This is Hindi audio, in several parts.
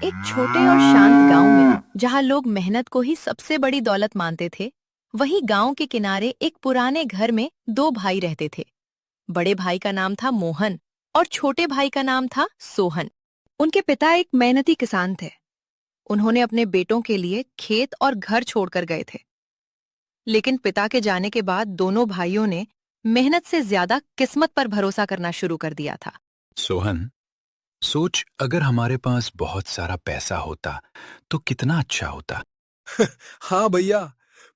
एक छोटे और शांत गांव में जहां लोग मेहनत को ही सबसे बड़ी दौलत मानते थे, वहीं गांव के किनारे एक पुराने घर में दो भाई रहते थे। बड़े भाई का नाम था मोहन और छोटे भाई का नाम था सोहन। उनके पिता एक मेहनती किसान थे। उन्होंने अपने बेटों के लिए खेत और घर छोड़कर गए थे। लेकिन पिता के जाने के बाद दोनों भाइयों ने मेहनत से ज्यादा किस्मत पर भरोसा करना शुरू कर दिया था। सोहन, सोच अगर हमारे पास बहुत सारा पैसा होता तो कितना अच्छा होता। हाँ भैया,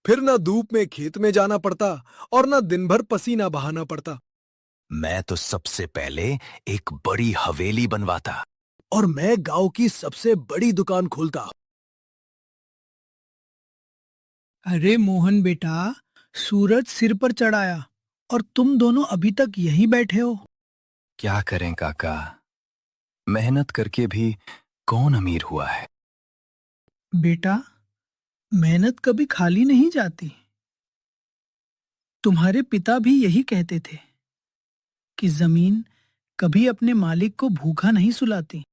फिर ना धूप में खेत में जाना पड़ता और ना दिन भर पसीना बहाना पड़ता। मैं तो सबसे पहले एक बड़ी हवेली बनवाता। और मैं गांव की सबसे बड़ी दुकान खोलता। अरे मोहन बेटा, सूरज सिर पर चढ़ाया और तुम दोनों अभी तक यहीं बैठे हो। क्या करें काका, मेहनत करके भी कौन अमीर हुआ है। बेटा, मेहनत कभी खाली नहीं जाती। तुम्हारे पिता भी यही कहते थे कि जमीन कभी अपने मालिक को भूखा नहीं सुलाती।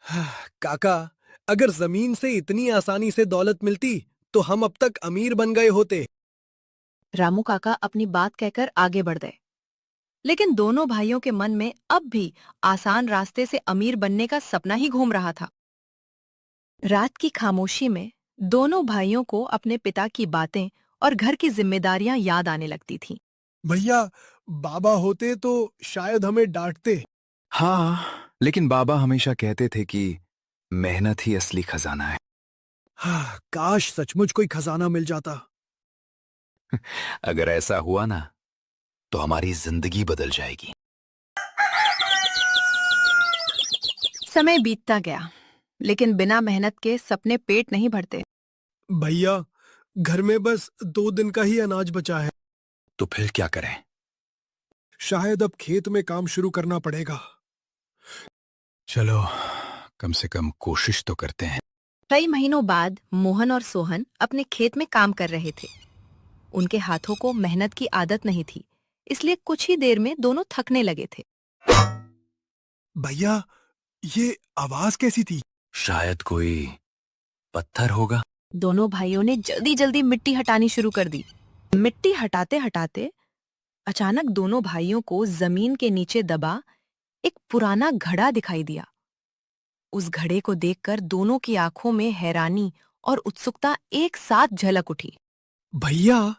काका, अगर जमीन से इतनी आसानी से दौलत मिलती तो हम अब तक अमीर बन गए होते। रामू काका अपनी बात कहकर आगे बढ़ गए, लेकिन दोनों भाइयों के मन में अब भी आसान रास्ते से अमीर बनने का सपना ही घूम रहा था। रात की खामोशी में दोनों भाइयों को अपने पिता की बातें और घर की जिम्मेदारियां याद आने लगती थीं। भैया, बाबा होते तो शायद हमें डांटते। हाँ, लेकिन बाबा हमेशा कहते थे कि मेहनत ही असली खजाना है। हाँ, काश सचमुच कोई खजाना मिल जाता। अगर ऐसा हुआ ना तो हमारी जिंदगी बदल जाएगी। समय बीतता गया, लेकिन बिना मेहनत के सपने पेट नहीं भरते। भैया, घर में बस 2 दिन का ही अनाज बचा है। तो फिर क्या करें। शायद अब खेत में काम शुरू करना पड़ेगा। चलो, कम से कम कोशिश तो करते हैं। कई महीनों बाद मोहन और सोहन अपने खेत में काम कर रहे थे। उनके हाथों को मेहनत की आदत नहीं थी, इसलिए कुछ ही देर में दोनों थकने लगे थे। भैया, ये आवाज कैसी थी? शायद कोई पत्थर होगा। दोनों भाइयों ने जल्दी जल्दी मिट्टी हटानी शुरू कर दी। मिट्टी हटाते हटाते अचानक दोनों भाइयों को जमीन के नीचे दबा एक पुराना घड़ा दिखाई दिया। उस घड़े को देखकर दोनों की आंखों में हैरानी और उत्सुकता एक साथ झलक उठी। भैया,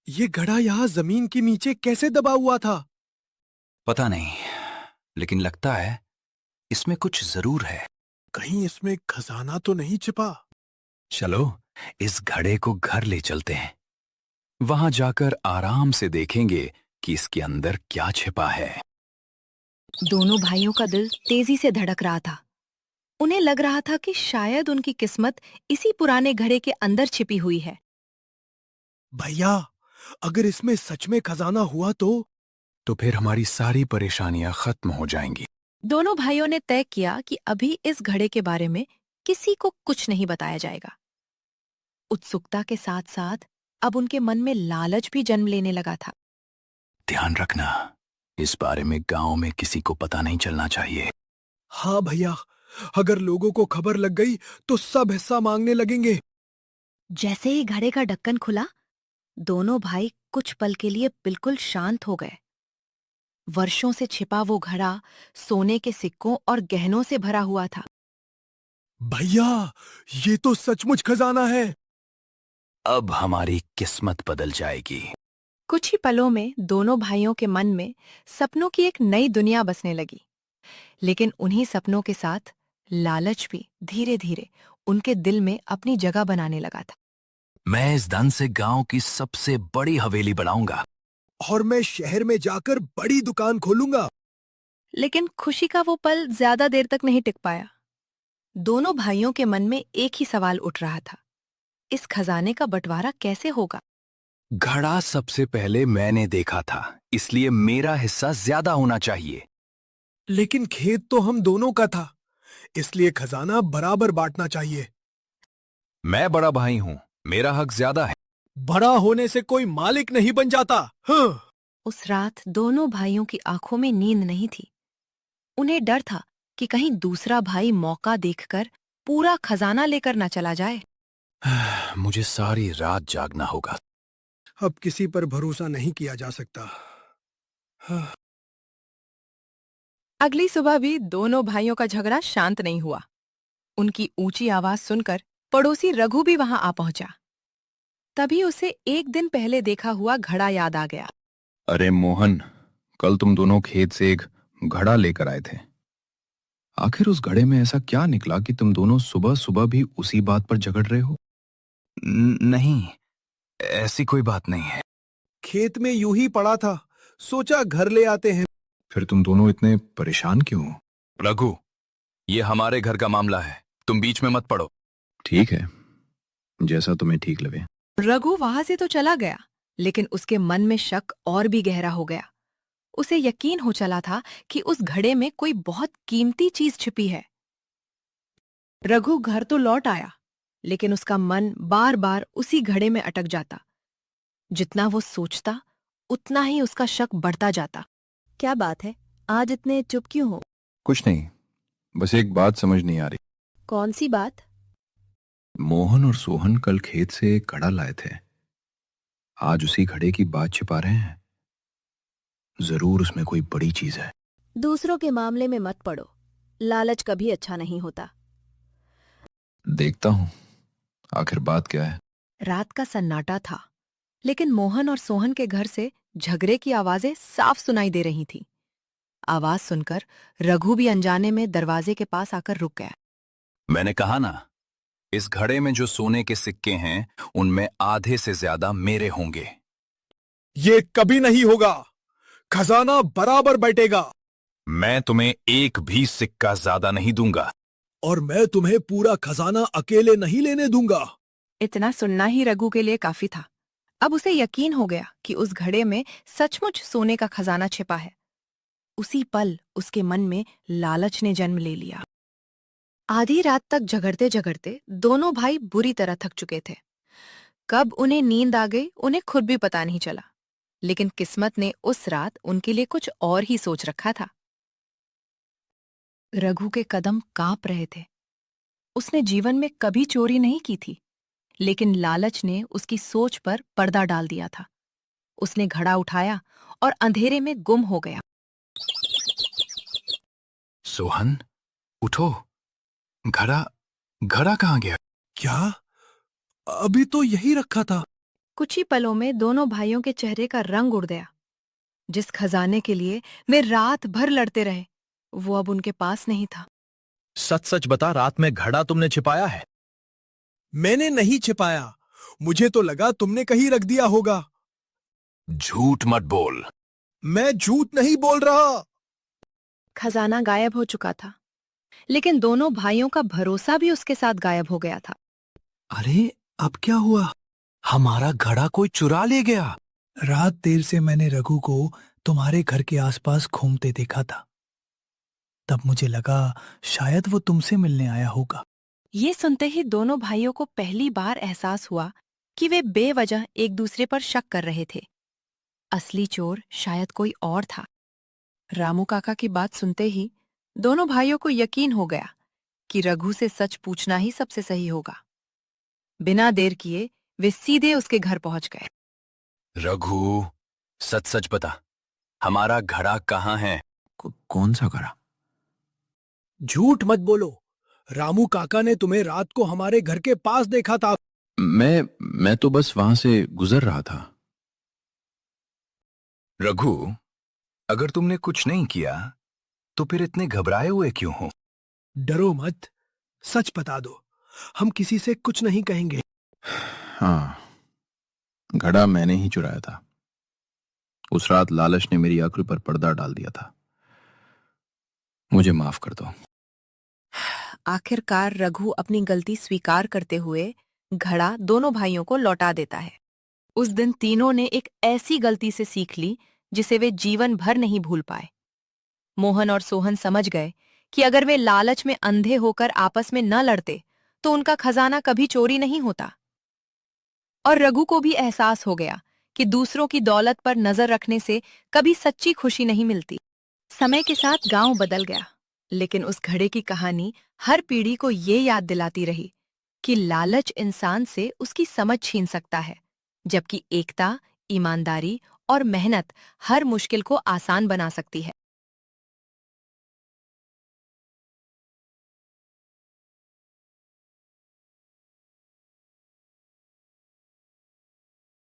ये घड़ा यहाँ जमीन के नीचे कैसे दबा हुआ था? पता नहीं, लेकिन लगता है इसमें कुछ जरूर है। कहीं इसमें खजाना तो नहीं छिपा? चलो, इस घड़े को घर ले चलते हैं। वहां जाकर आराम से देखेंगे कि इसके अंदर क्या छिपा है। दोनों भाइयों का दिल तेजी से धड़क रहा था। उन्हें लग रहा था कि शायद उनकी किस्मत इसी पुराने घड़े के अंदर छिपी हुई है। भैया, अगर इसमें सच में खजाना हुआ तो फिर हमारी सारी परेशानियां खत्म हो जाएंगी। दोनों भाइयों ने तय किया कि अभी इस घड़े के बारे में किसी को कुछ नहीं बताया जाएगा। उत्सुकता के साथ साथ अब उनके मन में लालच भी जन्म लेने लगा था। ध्यान रखना, इस बारे में गांव में किसी को पता नहीं चलना चाहिए। हाँ भैया, अगर लोगों को खबर लग गई तो सब हिस्सा मांगने लगेंगे। जैसे ही घड़े का ढक्कन खुला, दोनों भाई कुछ पल के लिए बिल्कुल शांत हो गए। वर्षों से छिपा वो घड़ा सोने के सिक्कों और गहनों से भरा हुआ था। भैया, ये तो सचमुच खजाना है। अब हमारी किस्मत बदल जाएगी। कुछ ही पलों में दोनों भाइयों के मन में सपनों की एक नई दुनिया बसने लगी। लेकिन उन्हीं सपनों के साथ लालच भी धीरे धीरे उनके दिल में अपनी जगह बनाने लगा था। मैं इस धन से गांव की सबसे बड़ी हवेली बनाऊंगा। और मैं शहर में जाकर बड़ी दुकान खोलूंगा। लेकिन खुशी का वो पल ज्यादा देर तक नहीं टिक पाया। दोनों भाइयों के मन में एक ही सवाल उठ रहा था, इस खजाने का बंटवारा कैसे होगा? घड़ा सबसे पहले मैंने देखा था, इसलिए मेरा हिस्सा ज्यादा होना चाहिए। लेकिन खेत तो हम दोनों का था, इसलिए खजाना बराबर बांटना चाहिए। मैं बड़ा भाई हूं, मेरा हक ज्यादा है। बड़ा होने से कोई मालिक नहीं बन जाता। हाँ। उस रात दोनों भाइयों की आंखों में नींद नहीं थी। उन्हें डर था कि कहीं दूसरा भाई मौका देखकर पूरा खजाना लेकर न चला जाए। मुझे सारी रात जागना होगा। अब किसी पर भरोसा नहीं किया जा सकता। हाँ, अगली सुबह भी दोनों भाइयों का झगड़ा शांत नहीं हुआ। उनकी ऊंची आवाज सुनकर पड़ोसी रघु भी वहां आ पहुंचा। तभी उसे एक दिन पहले देखा हुआ घड़ा याद आ गया। अरे मोहन, कल तुम दोनों खेत से एक घड़ा लेकर आए थे। आखिर उस घड़े में ऐसा क्या निकला कि तुम दोनों सुबह सुबह भी उसी बात पर झगड़ रहे हो? नहीं, ऐसी कोई बात नहीं है। खेत में यूं ही पड़ा था, सोचा घर ले आते हैं। फिर तुम दोनों इतने परेशान क्यों हो? रघु, ये हमारे घर का मामला है, तुम बीच में मत पड़ो। ठीक है, जैसा तुम्हें ठीक लगे। रघु वहां से तो चला गया, लेकिन उसके मन में शक और भी गहरा हो गया। उसे यकीन हो चला था कि उस घड़े में कोई बहुत कीमती चीज छिपी है। रघु घर तो लौट आया, लेकिन उसका मन बार बार उसी घड़े में अटक जाता। जितना वो सोचता, उतना ही उसका शक बढ़ता जाता। क्या बात है, आज इतने चुप क्यों हो? कुछ नहीं, बस एक बात समझ नहीं आ रही। कौन सी बात? मोहन और सोहन कल खेत से एक घड़ा लाए थे। आज उसी घड़े की बात छिपा रहे हैं। जरूर उसमें कोई बड़ी चीज है। दूसरों के मामले में मत पड़ो, लालच कभी अच्छा नहीं होता। देखता हूं आखिर बात क्या है। रात का सन्नाटा था, लेकिन मोहन और सोहन के घर से झगड़े की आवाजें साफ सुनाई दे रही थीं। आवाज सुनकर रघु भी अनजाने में दरवाजे के पास आकर रुक गया। मैंने कहा ना, इस घड़े में जो सोने के सिक्के हैं, उनमें आधे से ज्यादा मेरे होंगे। ये कभी नहीं होगा, खजाना बराबर बैठेगा। मैं तुम्हें एक भी सिक्का ज्यादा नहीं दूंगा। और मैं तुम्हें पूरा खजाना अकेले नहीं लेने दूंगा। इतना सुनना ही रघु के लिए काफी था। अब उसे यकीन हो गया कि उस घड़े में सचमुच सोने का खजाना छिपा है। उसी पल उसके मन में लालच ने जन्म ले लिया। आधी रात तक झगड़ते झगड़ते दोनों भाई बुरी तरह थक चुके थे। कब उन्हें नींद आ गई, उन्हें खुद भी पता नहीं चला। लेकिन किस्मत ने उस रात उनके लिए कुछ और ही सोच रखा था। रघु के कदम कांप रहे थे। उसने जीवन में कभी चोरी नहीं की थी, लेकिन लालच ने उसकी सोच पर पर्दा डाल दिया था। उसने घड़ा उठाया और अंधेरे में गुम हो गया। सोहन, उठो। घड़ा घड़ा कहाँ गया? क्या? अभी तो यही रखा था। कुछ ही पलों में दोनों भाइयों के चेहरे का रंग उड़ गया। जिस खजाने के लिए वे रात भर लड़ते रहे, वो अब उनके पास नहीं था। सच सच बता, रात में घड़ा तुमने छिपाया है? मैंने नहीं छिपाया, मुझे तो लगा तुमने कहीं रख दिया होगा। झूठ मत बोल। मैं झूठ नहीं बोल रहा। खजाना गायब हो चुका था, लेकिन दोनों भाइयों का भरोसा भी उसके साथ गायब हो गया था। अरे, अब क्या हुआ? हमारा घड़ा कोई चुरा ले गया। रात देर से मैंने रघु को तुम्हारे घर के आसपास घूमते देखा था। तब मुझे लगा शायद वो तुमसे मिलने आया होगा। ये सुनते ही दोनों भाइयों को पहली बार एहसास हुआ कि वे बेवजह एक दूसरे पर शक कर रहे थे। असली चोर शायद कोई और था। रामू काका की बात सुनते ही दोनों भाइयों को यकीन हो गया कि रघु से सच पूछना ही सबसे सही होगा। बिना देर किए वे सीधे उसके घर पहुंच गए। रघु, सच सच बता, हमारा घड़ा कहाँ है? कौन सा घड़ा? झूठ मत बोलो। रामू काका ने तुम्हें रात को हमारे घर के पास देखा था। मैं तो बस वहां से गुजर रहा था। रघु, अगर तुमने कुछ नहीं किया तो फिर इतने घबराए हुए क्यों हो? डरो मत, सच बता दो, हम किसी से कुछ नहीं कहेंगे। हाँ, घड़ा मैंने ही चुराया था। उस रात लालच ने मेरी अक्ल पर पर्दा डाल दिया था। मुझे माफ कर दो। आखिरकार रघु अपनी गलती स्वीकार करते हुए घड़ा दोनों भाइयों को लौटा देता है। उस दिन तीनों ने एक ऐसी गलती से सीख ली जिसे वे जीवन भर नहीं भूल पाए। मोहन और सोहन समझ गए कि अगर वे लालच में अंधे होकर आपस में न लड़ते तो उनका खजाना कभी चोरी नहीं होता। और रघु को भी एहसास हो गया कि दूसरों की दौलत पर नजर रखने से कभी सच्ची खुशी नहीं मिलती। समय के साथ गांव बदल गया। लेकिन उस घड़े की कहानी हर पीढ़ी को ये याद दिलाती रही कि लालच इंसान से उसकी समझ छीन सकता है, जबकि एकता, ईमानदारी और मेहनत हर मुश्किल को आसान बना सकती है।